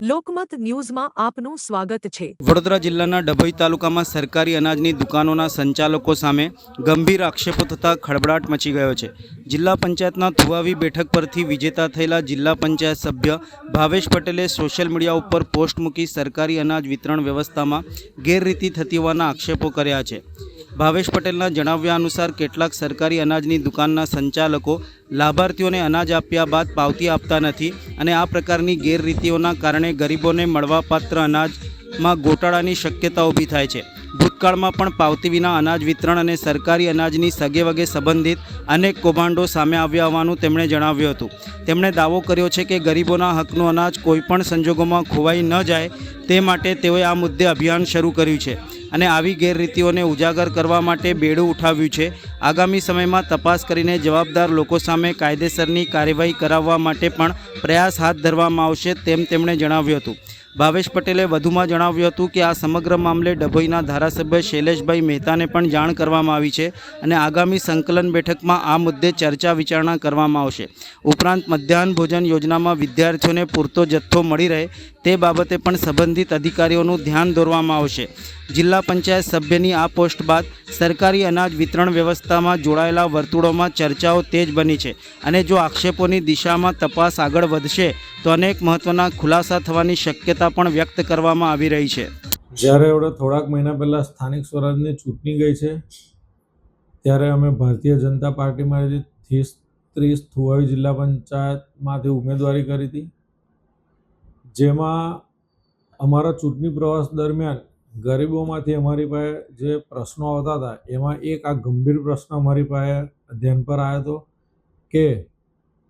લોકમત ન્યૂઝમાં આપનું સ્વાગત છે। વડોદરા જિલ્લાના ડભોઈ તાલુકામાં સરકારી અનાજની દુકાનોના સંચાલકો સામે ગંભીર આક્ષેપો થતાં ખળબળાટ મચી ગયો છે। જિલ્લા પંચાયતના થુવાવી બેઠક પરથી વિજેતા થયેલા જિલ્લા પંચાયત સભ્ય ભાવેશ પટેલે સોશિયલ મીડિયા ઉપર પોસ્ટ મૂકી સરકારી અનાજ વિતરણ વ્યવસ્થામાં ગેરરીતિ થતી હોવાના આક્ષેપો કર્યા છે। ભાવેશ પટેલના જણાવ્યા અનુસાર કેટલાક સરકારી અનાજની દુકાનના સંચાલકો લાભાર્થીઓને અનાજ આપ્યા બાદ પાવતી આપતા નથી અને આ પ્રકારની ગેરરીતિઓના કારણે ગરીબોને મળવાપાત્ર અનાજમાં ગોટાળાની શક્યતા ઊભી થાય છે। ભૂતકાળમાં પણ પાવતી વિના અનાજ વિતરણ અને સરકારી અનાજની સગેવગે સંબંધિત અનેક કૌભાંડો સામે આવ્યા હોવાનું તેમણે જણાવ્યું હતું। તેમણે દાવો કર્યો છે કે ગરીબોના હકનું અનાજ કોઈપણ સંજોગોમાં ખોવાઈ ન જાય તે માટે તેઓએ આ મુદ્દે અભિયાન શરૂ કર્યું છે અને આવી ગેરરીતિઓને ઉજાગર કરવા માટે બેડું ઉઠાવ્યું છે। આગામી સમયમાં તપાસ કરીને જવાબદાર લોકો સામે કાયદેસરની કાર્યવાહી કરાવવા માટે પણ પ્રયાસ હાથ ધરવામાં આવશે તેમ તેમણે જણાવ્યું હતું। ભાવેશ પટેલે વધુમાં જણાવ્યું હતું કે આ સમગ્ર મામલે ડભોઈના ધારાસભ્ય શૈલેષભાઈ મહેતાને પણ જાણ કરવામાં આવી છે અને આગામી સંકલન બેઠકમાં આ મુદ્દે ચર્ચા વિચારણા કરવામાં આવશે। ઉપરાંત મધ્યાહન ભોજન યોજનામાં વિદ્યાર્થીઓને પૂરતો જથ્થો મળી રહે તે બાબતે પણ સંબંધિત અધિકારીઓનું ધ્યાન દોરવામાં આવશે। જિલ્લા પંચાયત સભ્યની આ પોસ્ટ બાદ સરકારી અનાજ વિતરણ વ્યવસ્થામાં જોડાયેલા વર્તુળોમાં ચર્ચાઓ તેજ બની છે અને જો આક્ષેપોની દિશામાં તપાસ આગળ વધશે તો અનેક મહત્ત્વના ખુલાસા થવાની શક્યતા પણ વ્યક્ત કરવામાં આવી રહી છે। જ્યારે હવે થોડાક મહિના પહેલાં સ્થાનિક સ્વરાજની ચૂંટણી ગઈ છે ત્યારે અમે ભારતીય જનતા પાર્ટીમાંથી 30 થુવાવી જિલ્લા પંચાયતમાંથી ઉમેદવારી કરી હતી, જેમાં અમારા ચૂંટણી પ્રવાસ દરમિયાન ગરીબોમાંથી અમારી પાસે જે પ્રશ્નો આવતા હતા એમાં એક આ ગંભીર પ્રશ્ન અમારી પાસે ધ્યાન પર આવ્યો હતો કે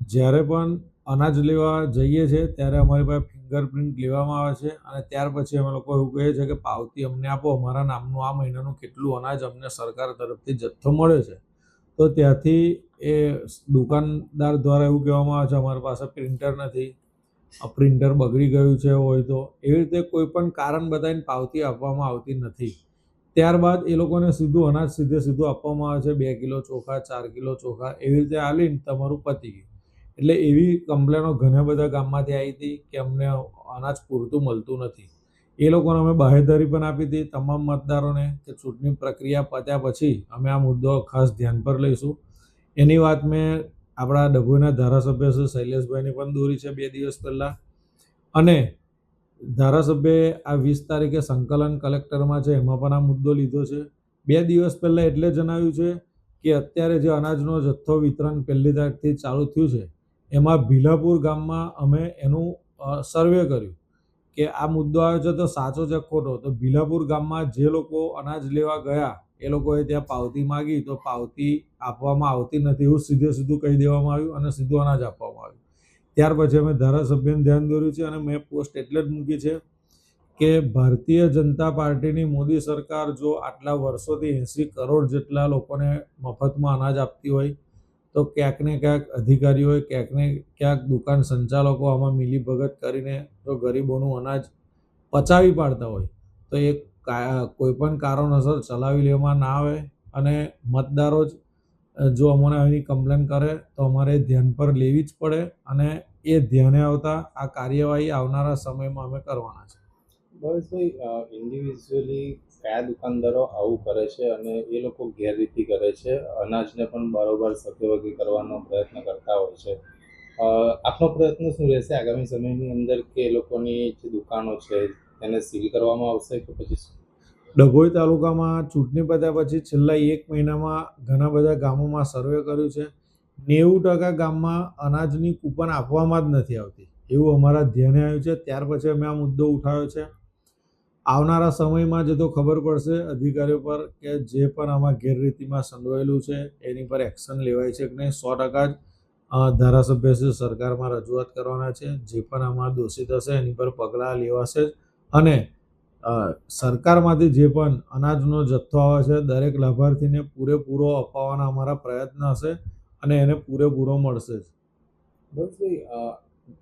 જ્યારે પણ અનાજ લેવા જઈએ છીએ ત્યારે અમારી પાસે ફિંગરપ્રિન્ટ લેવામાં આવે છે અને ત્યાર પછી અમે લોકો એવું કહીએ છીએ કે પાવતી અમને આપો, અમારા નામનું આ મહિનાનું કેટલું અનાજ અમને સરકાર તરફથી જથ્થો મળે છે। તો ત્યાંથી એ દુકાનદાર દ્વારા એવું કહેવામાં આવે છે અમારી પાસે પ્રિન્ટર નથી, પ્રિન્ટર બગડી ગયું છે હોય તો એવી રીતે કોઈ પણ કારણ બતાવીને પાવતી આપવામાં આવતી નથી। ત્યારબાદ એ લોકોને સીધું અનાજ સીધું આપવામાં આવે છે, 2 કિલો ચોખા, 4 કિલો ચોખા એવી રીતે આલીને તમારું પતી ગયું। એટલે એવી કમ્પ્લેનો ઘણા બધા ગામમાંથી આવી હતી કે અમને અનાજ પૂરતું મળતું નથી। એ લોકોને અમે બાહેધરી પણ આપી હતી તમામ મતદારોને કે ચૂંટણી પ્રક્રિયા પત્યા પછી અમે આ મુદ્દો ખાસ ધ્યાન પર લઈશું। એની વાત મેં આપણા ડભોઈના ધારાસભ્ય શ્રી શૈલેષભાઈને પણ દોરી છે 2 દિવસ પહેલાં અને ધારાસભ્યએ આ 20 તારીખે સંકલન કલેક્ટરમાં છે એમાં પણ આ મુદ્દો લીધો છે। 2 દિવસ પહેલાં એટલે જણાવ્યું છે કે અત્યારે જે અનાજનો જથ્થો વિતરણ 1લી તારીખથી ચાલુ થયું છે એમાં ભીલાપુર ગામમાં અમે એનું સર્વે કર્યું કે આ મુદ્દો આવ્યો છે તો સાચો છે ખોટો। તો ભીલાપુર ગામમાં જે લોકો અનાજ લેવા ગયા એ લોકોએ ત્યાં પાવતી માગી તો પાવતી આપવામાં આવતી નથી એવું સીધું કહી દેવામાં આવ્યું અને સીધું અનાજ આપવામાં આવ્યું। ત્યાર પછી અમે ધારાસભ્યને ધ્યાન દોર્યું છે અને મેં પોસ્ટ એટલે જ મૂકી છે કે ભારતીય જનતા પાર્ટીની મોદી સરકાર જો આટલા વર્ષોથી 80 કરોડ જેટલા લોકોને મફતમાં અનાજ આપતી હોય તો ક્યાંક ને ક્યાંક અધિકારીઓએ ક્યાંક ને ક્યાંક દુકાન સંચાલકો આમાં મિલીભગત કરીને જો ગરીબોનું અનાજ પચાવી પાડતા હોય તો એ કોઈપણ કારણોસર ચલાવી લેવામાં ના આવે અને મતદારો જ જો અમને આની કમ્પ્લેન કરે તો અમારે ધ્યાન પર લેવી જ પડે અને એ ધ્યાને આવતા આ કાર્યવાહી આવનારા સમયમાં અમે કરવાના છે। ભાવેશભાઈ, ઇન્ડિવિજ્યુઅલી કયા દુકાનદારો આવું કરે છે અને એ લોકો ગેરરીતિ કરે છે, અનાજને પણ બરોબર સગવડ કરવાનો પ્રયત્ન કરતા હોય છે, આપનો પ્રયત્ન શું રહેશે આગામી સમયની અંદર કે એ લોકોની જે દુકાનો છે એને સીલ કરવામાં આવશે કે પછી? ડભોઈ તાલુકામાં ચૂંટણી પત્યા પછી છેલ્લા 1 મહિનામાં ઘણા બધા ગામોમાં સર્વે કર્યું છે, 90% ગામમાં અનાજની કૂપન આપવામાં જ નથી આવતી એવું અમારા ધ્યાને આવ્યું છે। ત્યાર પછી અમે આ મુદ્દો ઉઠાવ્યો છે। આવનારા સમયમાં જે તો ખબર પડશે અધિકારીઓ પર કે જે પણ આમાં ગેરરીતિમાં સંડોવાયેલું છે એની પર એક્શન લેવાય છે કે નહીં। 100% જ ધારાસભ્યશ્રી સરકારમાં રજૂઆત કરવાના છે, જે પણ આમાં દોષિત હશે એની પર પગલાં લેવાશે જ અને સરકારમાંથી જે પણ અનાજનો જથ્થો આવે છે દરેક લાભાર્થીને પૂરેપૂરો અપાવવાના અમારા પ્રયત્ન હશે અને એને પૂરેપૂરો મળશે જ। બસ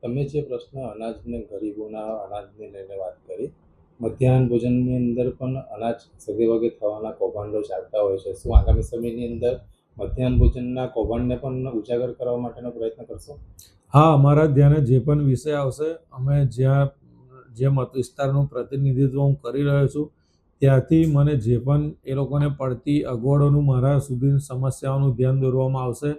તમે જે પ્રશ્ન અનાજને ગરીબોના અનાજને લઈને વાત કરી, મધ્યાહન ભોજનની અંદર પણ અનાજ સગેવગે થવાના કૌભાંડો ચાલતા હોય છે, શું આગામી સમયની અંદર મધ્યાહન ભોજનના કૌભાંડને પણ ઉજાગર કરવા માટેનો પ્રયત્ન કરશો? હા, અમારા ધ્યાને જે પણ વિષય આવશે અમે જ્યાં જે મત વિસ્તારનું પ્રતિનિધિત્વ હું કરી રહ્યો છું ત્યાંથી મને જે પણ એ લોકોને પડતી અગવડોનું મારા સુધી સમસ્યાઓનું ધ્યાન દોરવામાં આવશે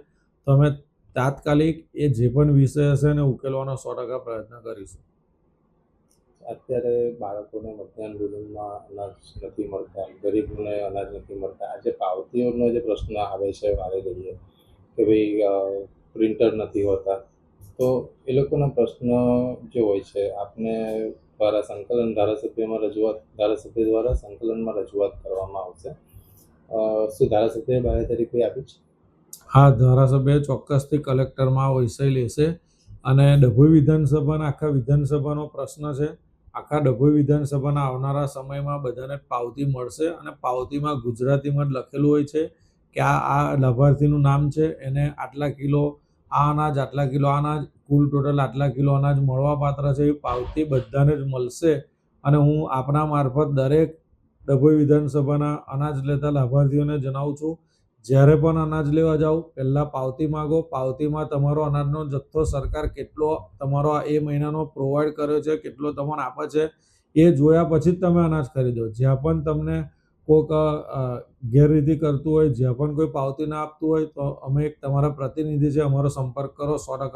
તો અમે તાત્કાલિક એ જે પણ વિષય હશે એને ઉકેલવાનો 100% પ્રયત્ન કરીશું. અત્યારે બાળકોને મધ્યાહન ભોજનમાં અનાજ નથી મળતા, ગરીબોને અનાજ નથી મળતા. આજે પાવતીઓનો જે પ્રશ્ન આવે છે વારે ઘડીએ કે ભાઈ પ્રિન્ટર નથી હોતા, તો એ લોકોના પ્રશ્ન જે હોય છે આપને ધારાસભ્ય દ્વારા સંકલનમાં રજૂઆત કરવામાં આવશે. શું ધારાસભ્યએ બાહેધરી કોઈ આપી છે? હા, ધારાસભ્ય ચોક્કસથી કલેક્ટરમાં આ વિષય લેશે અને ડભોઈ વિધાનસભાના આખા વિધાનસભાનો પ્રશ્ન છે. આખા ડભોઈ વિધાનસભાના આવનારા સમયમાં બધાને પાવતી મળશે અને પાવતીમાં ગુજરાતીમાં જ લખેલું હોય છે કે આ લાભાર્થીનું નામ છે, એને આટલા કિલો આ અનાજ, આટલા કિલો આ અનાજ, કુલ ટોટલ આટલા કિલો અનાજ મળવાપાત્ર છે. એ પાવતી બધાને જ મળશે અને હું આપના મારફત દરેક ડભોઈ વિધાનસભાના અનાજ લેતા લાભાર્થીઓને જણાવું છું, જ્યારે પણ અનાજ લેવા જાઓ પહેલાં પાવતી માગો. પાવતીમાં તમારો અનાજનો જથ્થો સરકાર કેટલો તમારો એ મહિનાનો પ્રોવાઈડ કર્યો છે, કેટલો તમને આપે છે, એ જોયા પછી જ તમે અનાજ ખરીદો. જ્યાં પણ તમને કોઈક ગેરરીતિ કરતું હોય, જ્યાં પણ કોઈ પાવતી ના આપતું હોય તો અમે એક તમારા પ્રતિનિધિ છે, અમારો સંપર્ક કરો, 100%